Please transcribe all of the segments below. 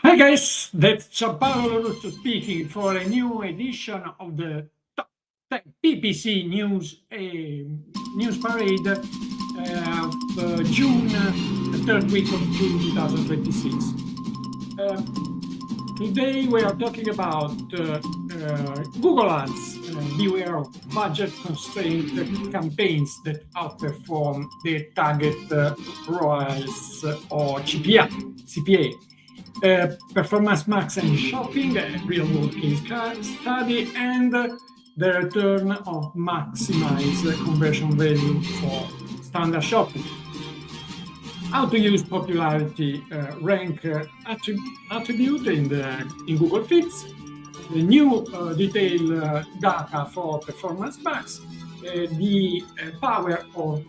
Hi guys, that's Gianpaolo Lorusso speaking for a new edition of the PPC News-Parade of June, the third week of June 2026. Today we are talking about Google Ads. Beware of budget-constrained campaigns that outperform their target ROAS or CPA. Performance Max and Shopping, a real-world case study, and the return of maximize conversion value for standard shopping. How to use popularity rank attribute in Google Feeds, the new detailed data for Performance Max, the power of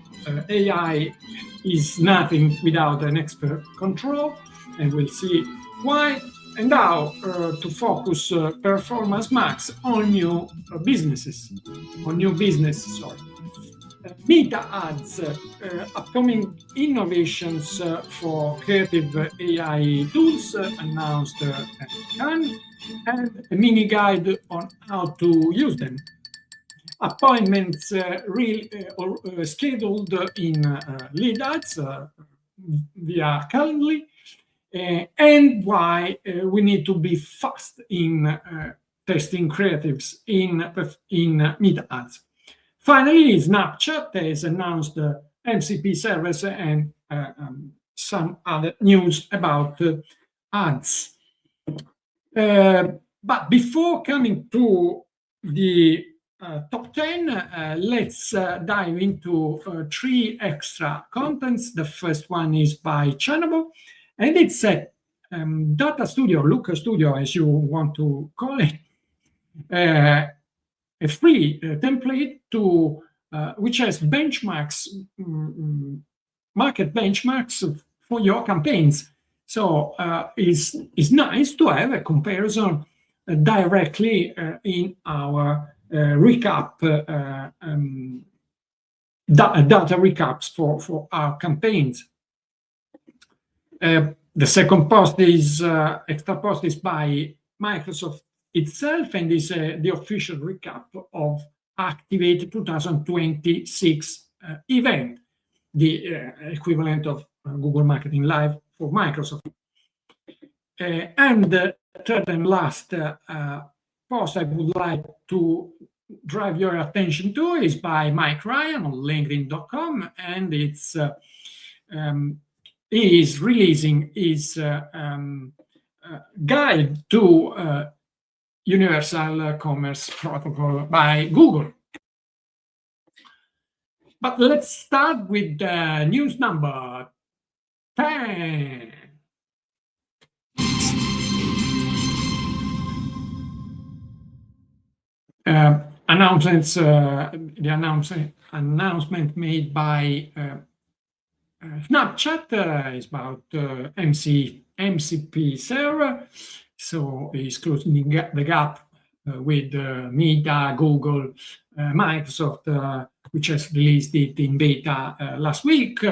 AI is nothing without an expert control, and we'll see why, and how to focus Performance Max on new businesses, Meta Ads, upcoming innovations for creative AI tools announced at Cannes, and a mini guide on how to use them. Appointments scheduled in lead ads via Calendly, and why we need to be fast in testing creatives in Meta Ads. Finally, Snapchat has announced the MCP service and some other news about ads. But before coming to the top 10, let's dive into 3 extra contents. The first one is by Channable, and it's a data studio, Looker Studio, as you want to call it, a free template to which has benchmarks, market benchmarks for your campaigns. So it's nice to have a comparison directly in our recap, data recaps for our campaigns. The second post is extra post is by Microsoft itself, and is the official recap of Activate 2026 event, the equivalent of Google Marketing Live for Microsoft. And the third and last post I would like to drive your attention to is by Mike Ryan on LinkedIn.com, and it's he is releasing his guide to Universal Commerce Protocol by Google. But let's start with news number 10. Announcements. The announcement made by Snapchat is about MCP server. So it's closing the gap with Meta, Google, Microsoft, which has released it in beta last week,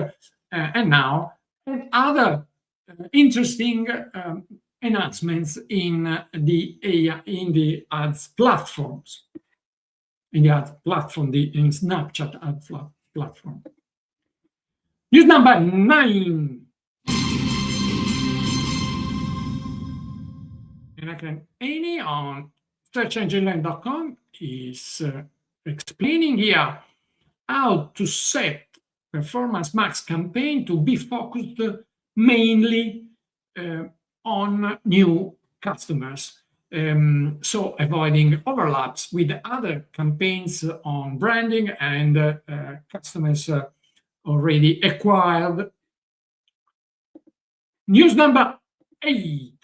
and now other interesting enhancements in the ads platforms, in Snapchat ad platform. News number 9. And Amy on searchengineland.com is explaining here how to set Performance Max campaign to be focused mainly on new customers, so avoiding overlaps with other campaigns on branding and customers already acquired. News number 8.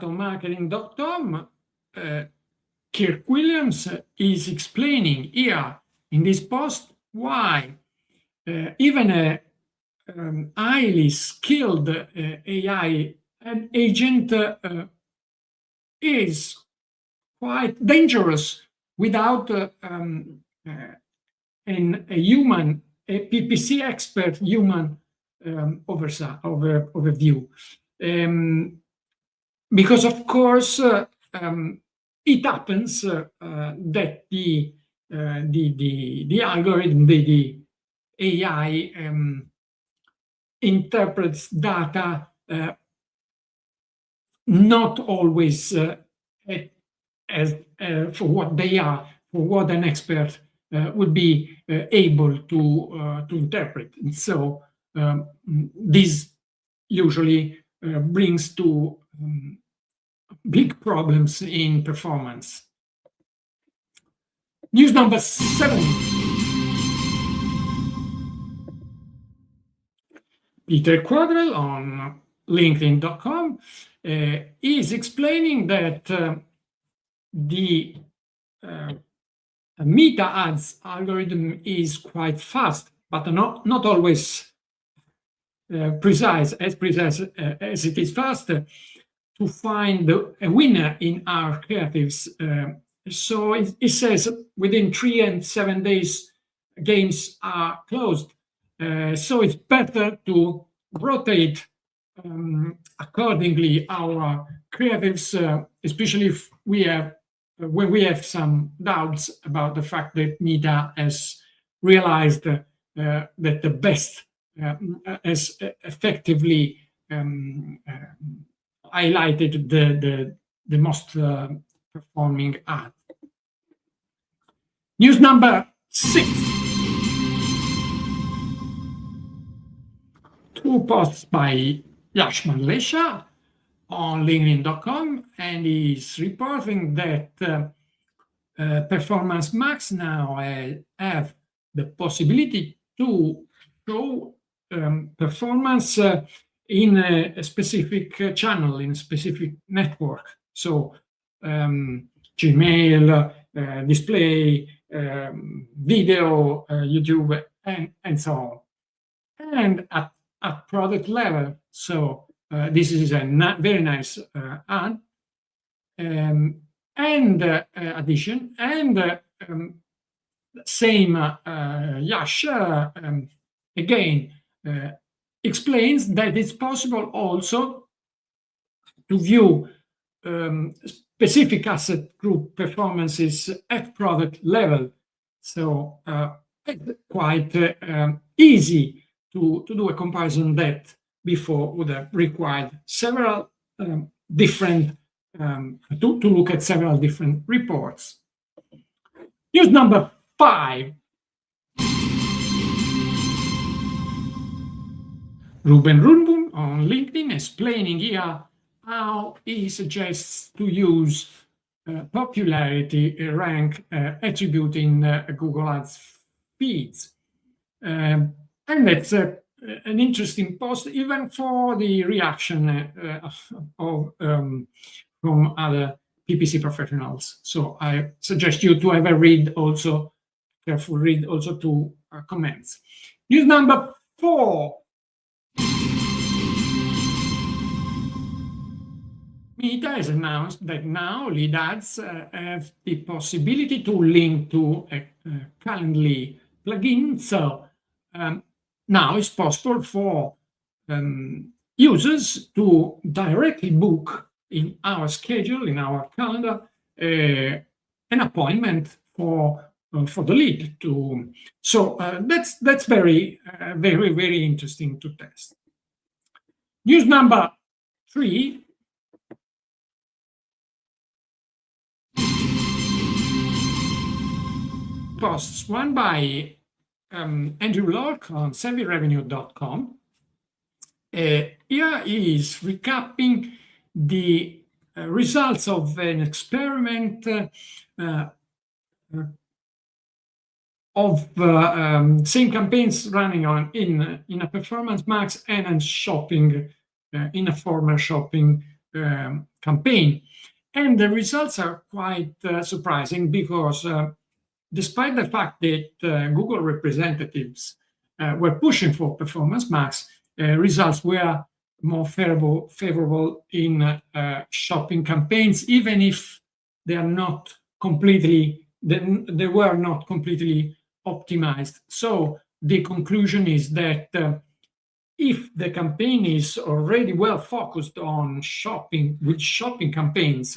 Marketing.com, Kirk Williams is explaining here in this post why even a highly skilled AI agent is quite dangerous without a human a PPC expert human overview. Because of course it happens that the algorithm, the AI interprets data not always as for what they are, for what an expert would be able to interpret. And so this usually brings to big problems in performance. News number 7. Peter Quadrell on LinkedIn.com is explaining that the meta ads algorithm is quite fast, but not always precise as it is fast to find a winner in our creatives. So it says within 3 and 7 days, games are closed. So it's better to rotate accordingly our creatives, especially if when we have some doubts about the fact that Meta has realized that the best has effectively highlighted the most performing ad. News number 6. 2 posts by Yash Malaysia on LinkedIn.com, and he's reporting that Performance Max now have the possibility to show performance in a specific channel, in a specific network. So Gmail, display, video, YouTube, and so on. And at product level, so this is a very nice ad and addition, and same Yash again explains that it's possible also to view specific asset group performances at product level. So it's quite easy to do a comparison that before would have required several different to look at several different reports. News number 5. Ruben Runbun on LinkedIn explaining here how he suggests to use popularity rank attribute in Google Ads feeds. And that's an interesting post, even for the reaction from other PPC professionals. So I suggest you to have a read also, careful read also to comments. News number 4. Meta has announced that now lead ads have the possibility to link to a Calendly plugin. So now it's possible for users to directly book in our schedule, in our calendar, an appointment for the lead. So that's very, very interesting to test. News number 3. Posts, one by Andrew Lork on savvyrevenue.com. Here he is recapping the results of an experiment of same campaigns running on in a Performance Max and in shopping, in a former shopping campaign. And the results are quite surprising because despite the fact that Google representatives were pushing for Performance Max, results were more favorable in shopping campaigns, even if they were not completely optimized. So the conclusion is that if the campaign is already well focused on shopping, with shopping campaigns,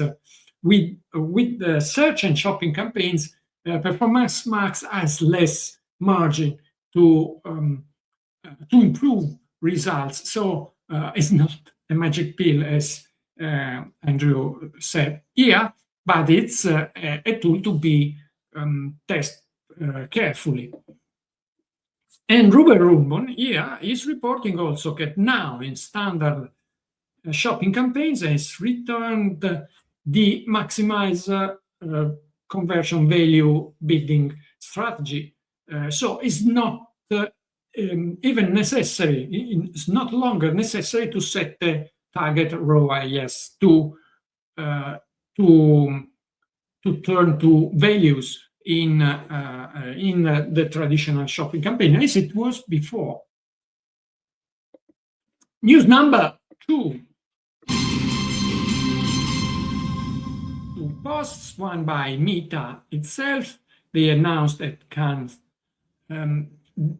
with the search and shopping campaigns, Performance Max has less margin to improve results. So it's not a magic pill, as Andrew said here, but it's a tool to be tested carefully. And Ruben Rubon here is reporting also that now in standard shopping campaigns has returned the maximize conversion value bidding strategy. So it's not even necessary, it's not longer necessary to set the target ROAS to turn to values in the traditional shopping campaign as it was before. News number 2. Two posts, one by Meta itself. They announced that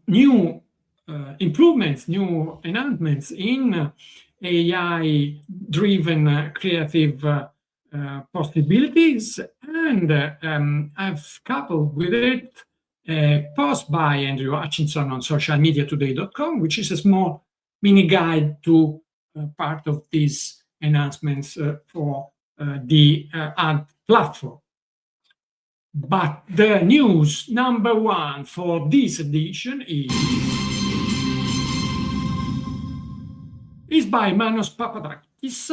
new improvements, new enhancements in AI-driven creative possibilities, and I've coupled with it a post by Andrew Hutchinson on socialmediatoday.com, which is a small mini guide to part of these enhancements for the ad platform. But the news number 1 for this edition is by Manos Papadakis,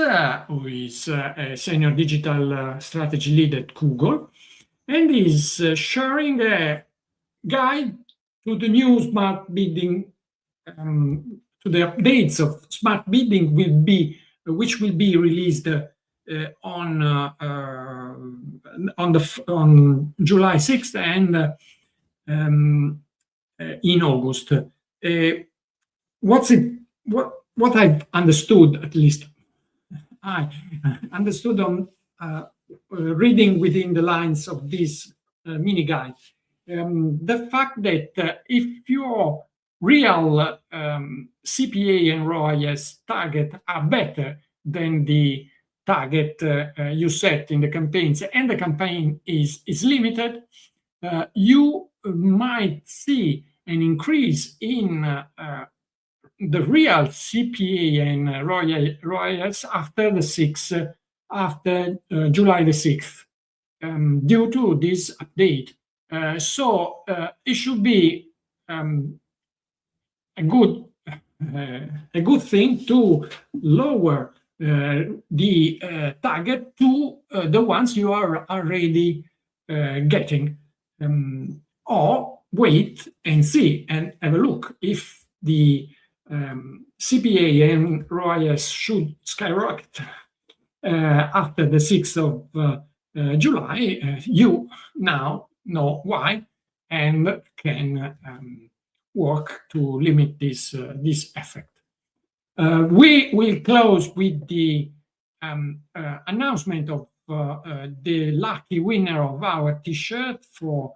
who is a senior digital strategy lead at Google, and is sharing a guide to the new smart bidding, to the updates of smart bidding which will be released on July 6th and in August. What I've understood, at least I understood on reading within the lines of this mini guide, the fact that if your real CPA and ROAS target are better than the target you set in the campaigns, and the campaign is limited, you might see an increase in the real CPA and ROAS after July the 6th, due to this update. So it should be a good thing to lower the target to the ones you are already getting, or wait and see and have a look. If the CPA and ROAS should skyrocket after the 6th of July, you now know why and can work to limit this effect. We will close with the announcement of the lucky winner of our T-shirt for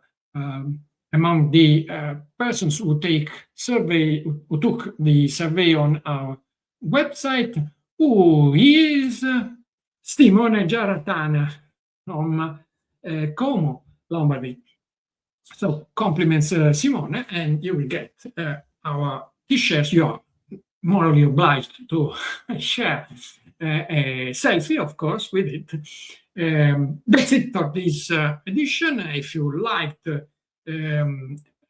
among the persons who took the survey on our website, who is Simone Giaratana from Como, Lombardy. So compliments, Simone, and you will get our T-shirts. You are morally obliged to share a selfie, of course, with it. That's it for this edition. If you liked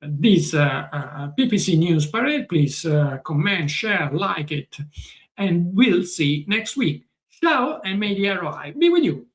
this PPC News Parade, please comment, share, like it, and we'll see next week. Ciao, and may the ROI be with you.